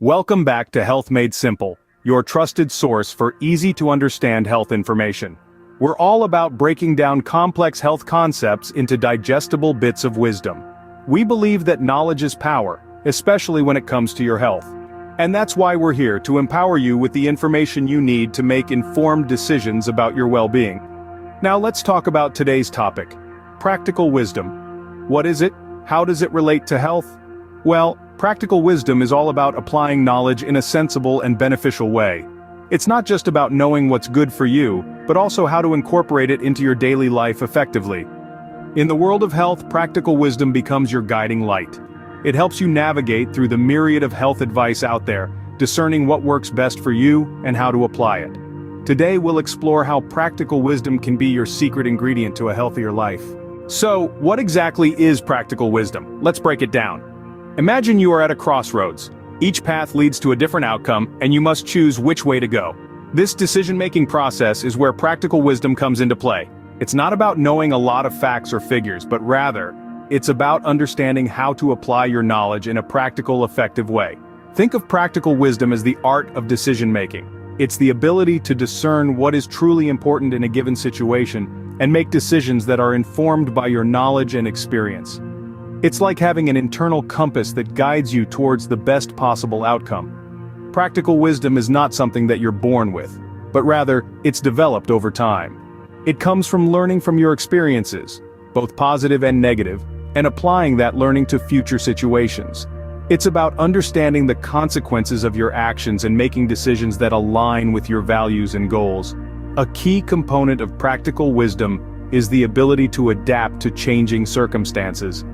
Welcome back to Health Made Simple, your trusted source for easy-to-understand health information. We're all about breaking down complex health concepts into digestible bits of wisdom. We believe that knowledge is power, especially when it comes to your health. And that's why we're here to empower you with the information you need to make informed decisions about your well-being. Now let's talk about today's topic: practical wisdom. What is it? How does it relate to health? Well, practical wisdom is all about applying knowledge in a sensible and beneficial way. It's not just about knowing what's good for you, but also how to incorporate it into your daily life effectively. In the world of health, practical wisdom becomes your guiding light. It helps you navigate through the myriad of health advice out there, discerning what works best for you and how to apply it. Today we'll explore how practical wisdom can be your secret ingredient to a healthier life. So, what exactly is practical wisdom? Let's break it down. Imagine you are at a crossroads. Each path leads to a different outcome, and you must choose which way to go. This decision-making process is where practical wisdom comes into play. It's not about knowing a lot of facts or figures, but rather, it's about understanding how to apply your knowledge in a practical, effective way. Think of practical wisdom as the art of decision-making. It's the ability to discern what is truly important in a given situation and make decisions that are informed by your knowledge and experience. It's like having an internal compass that guides you towards the best possible outcome. Practical wisdom is not something that you're born with, but rather, it's developed over time. It comes from learning from your experiences, both positive and negative, and applying that learning to future situations. It's about understanding the consequences of your actions and making decisions that align with your values and goals. A key component of practical wisdom is the ability to adapt to changing circumstances.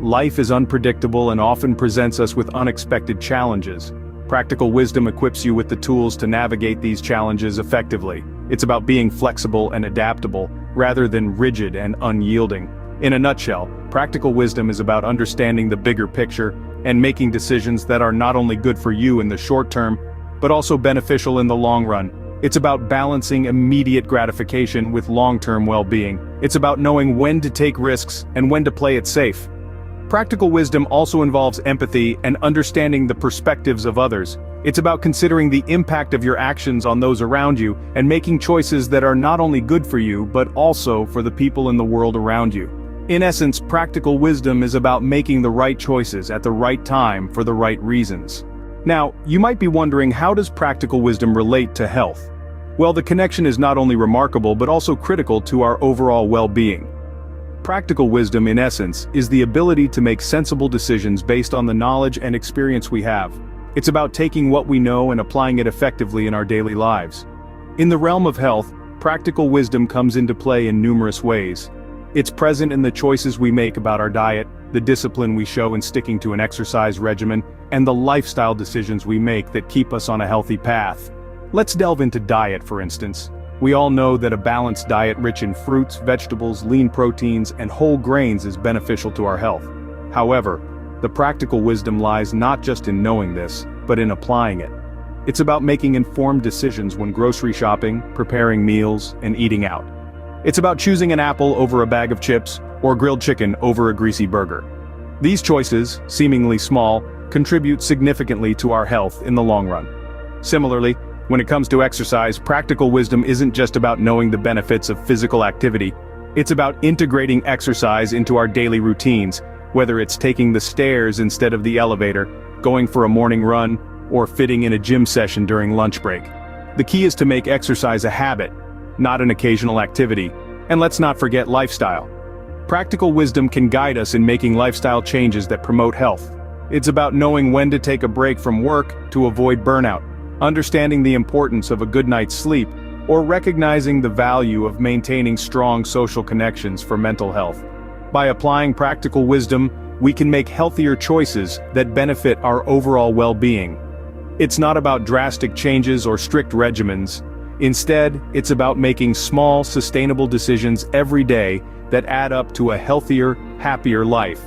Life is unpredictable and often presents us with unexpected challenges. Practical wisdom equips you with the tools to navigate these challenges effectively. It's about being flexible and adaptable, rather than rigid and unyielding. In a nutshell, practical wisdom is about understanding the bigger picture and making decisions that are not only good for you in the short term, but also beneficial in the long run. It's about balancing immediate gratification with long-term well-being. It's about knowing when to take risks and when to play it safe. Practical wisdom also involves empathy and understanding the perspectives of others. It's about considering the impact of your actions on those around you and making choices that are not only good for you, but also for the people in the world around you. In essence, practical wisdom is about making the right choices at the right time for the right reasons. Now, you might be wondering, how does practical wisdom relate to health? Well, the connection is not only remarkable but also critical to our overall well-being. Practical wisdom, in essence, is the ability to make sensible decisions based on the knowledge and experience we have. It's about taking what we know and applying it effectively in our daily lives. In the realm of health, practical wisdom comes into play in numerous ways. It's present in the choices we make about our diet, the discipline we show in sticking to an exercise regimen, and the lifestyle decisions we make that keep us on a healthy path. Let's delve into diet, for instance. We all know that a balanced diet rich in fruits, vegetables, lean proteins, and whole grains is beneficial to our health. However, the practical wisdom lies not just in knowing this, but in applying it. It's about making informed decisions when grocery shopping, preparing meals, and eating out. It's about choosing an apple over a bag of chips, or grilled chicken over a greasy burger. These choices, seemingly small, contribute significantly to our health in the long run. Similarly, when it comes to exercise, practical wisdom isn't just about knowing the benefits of physical activity. It's about integrating exercise into our daily routines, whether it's taking the stairs instead of the elevator, going for a morning run, or fitting in a gym session during lunch break. The key is to make exercise a habit, not an occasional activity. And let's not forget lifestyle. Practical wisdom can guide us in making lifestyle changes that promote health. It's about knowing when to take a break from work to avoid burnout, understanding the importance of a good night's sleep, or recognizing the value of maintaining strong social connections for mental health. By applying practical wisdom, we can make healthier choices that benefit our overall well-being. It's not about drastic changes or strict regimens. Instead, it's about making small, sustainable decisions every day that add up to a healthier, happier life.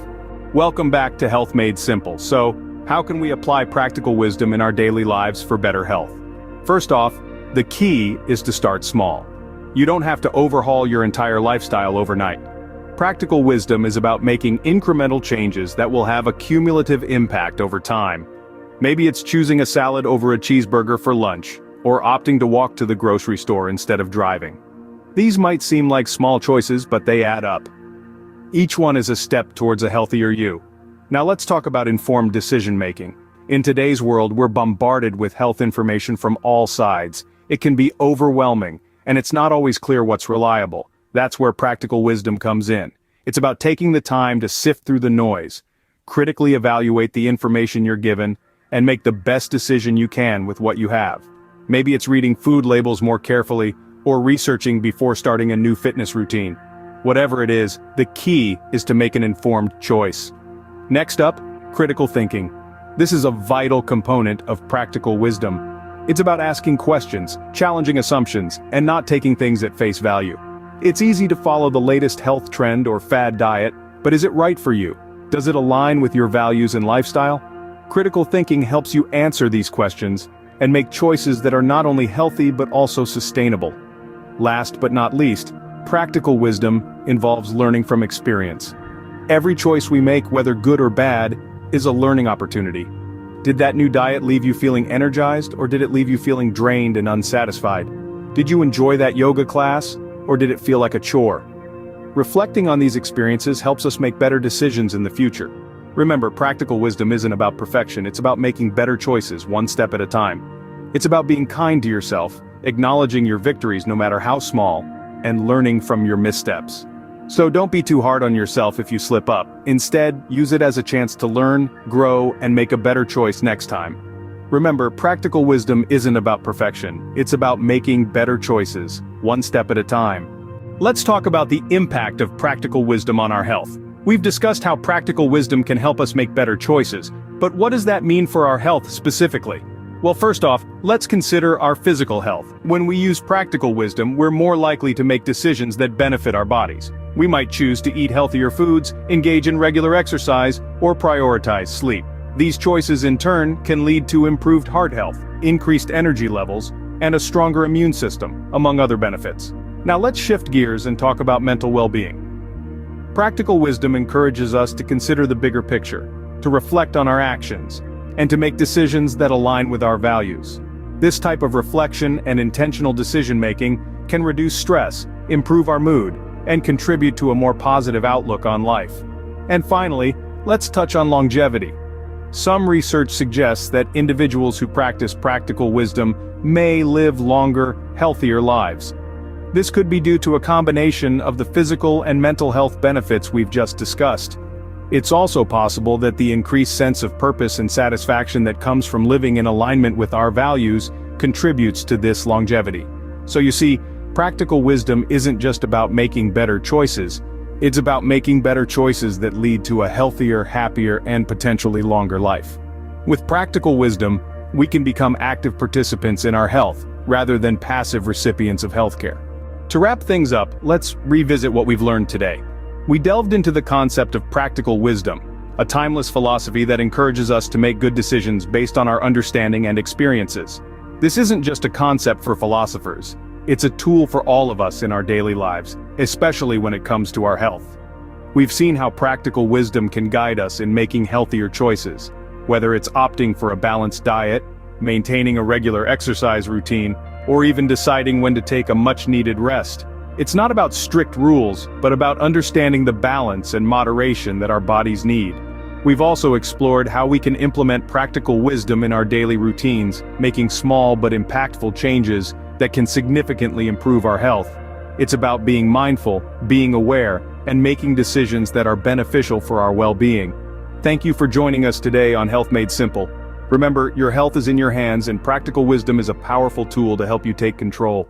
Welcome back to Health Made Simple. So, how can we apply practical wisdom in our daily lives for better health? First off, the key is to start small. You don't have to overhaul your entire lifestyle overnight. Practical wisdom is about making incremental changes that will have a cumulative impact over time. Maybe it's choosing a salad over a cheeseburger for lunch, or opting to walk to the grocery store instead of driving. These might seem like small choices, but they add up. Each one is a step towards a healthier you. Now let's talk about informed decision-making. In today's world, we're bombarded with health information from all sides. It can be overwhelming, and it's not always clear what's reliable. That's where practical wisdom comes in. It's about taking the time to sift through the noise, critically evaluate the information you're given, and make the best decision you can with what you have. Maybe it's reading food labels more carefully, or researching before starting a new fitness routine. Whatever it is, the key is to make an informed choice. Next up, critical thinking. This is a vital component of practical wisdom. It's about asking questions, challenging assumptions, and not taking things at face value. It's easy to follow the latest health trend or fad diet, but is it right for you? Does it align with your values and lifestyle? Critical thinking helps you answer these questions and make choices that are not only healthy but also sustainable. Last but not least, practical wisdom involves learning from experience. Every choice we make, whether good or bad, is a learning opportunity. Did that new diet leave you feeling energized, or did it leave you feeling drained and unsatisfied? Did you enjoy that yoga class, or did it feel like a chore? Reflecting on these experiences helps us make better decisions in the future. Remember, practical wisdom isn't about perfection, it's about making better choices one step at a time. It's about being kind to yourself, acknowledging your victories no matter how small, and learning from your missteps. So don't be too hard on yourself if you slip up. Instead, use it as a chance to learn, grow, and make a better choice next time. Remember, practical wisdom isn't about perfection, it's about making better choices, one step at a time. Let's talk about the impact of practical wisdom on our health. We've discussed how practical wisdom can help us make better choices, but what does that mean for our health specifically? Well, first off, let's consider our physical health. When we use practical wisdom, we're more likely to make decisions that benefit our bodies. We might choose to eat healthier foods, engage in regular exercise, or prioritize sleep. These choices in turn can lead to improved heart health, increased energy levels, and a stronger immune system, among other benefits. Now let's shift gears and talk about mental well-being. Practical wisdom encourages us to consider the bigger picture, to reflect on our actions, and to make decisions that align with our values. This type of reflection and intentional decision-making can reduce stress, improve our mood, and contribute to a more positive outlook on life. And finally, let's touch on longevity. Some research suggests that individuals who practice practical wisdom may live longer, healthier lives. This could be due to a combination of the physical and mental health benefits we've just discussed. It's also possible that the increased sense of purpose and satisfaction that comes from living in alignment with our values contributes to this longevity. So you see, practical wisdom isn't just about making better choices, it's about making better choices that lead to a healthier, happier, and potentially longer life. With practical wisdom, we can become active participants in our health, rather than passive recipients of healthcare. To wrap things up, let's revisit what we've learned today. We delved into the concept of practical wisdom, a timeless philosophy that encourages us to make good decisions based on our understanding and experiences. This isn't just a concept for philosophers, it's a tool for all of us in our daily lives, especially when it comes to our health. We've seen how practical wisdom can guide us in making healthier choices, whether it's opting for a balanced diet, maintaining a regular exercise routine, or even deciding when to take a much-needed rest. It's not about strict rules, but about understanding the balance and moderation that our bodies need. We've also explored how we can implement practical wisdom in our daily routines, making small but impactful changes that can significantly improve our health. It's about being mindful, being aware, and making decisions that are beneficial for our well-being. Thank you for joining us today on Health Made Simple. Remember, your health is in your hands, and practical wisdom is a powerful tool to help you take control.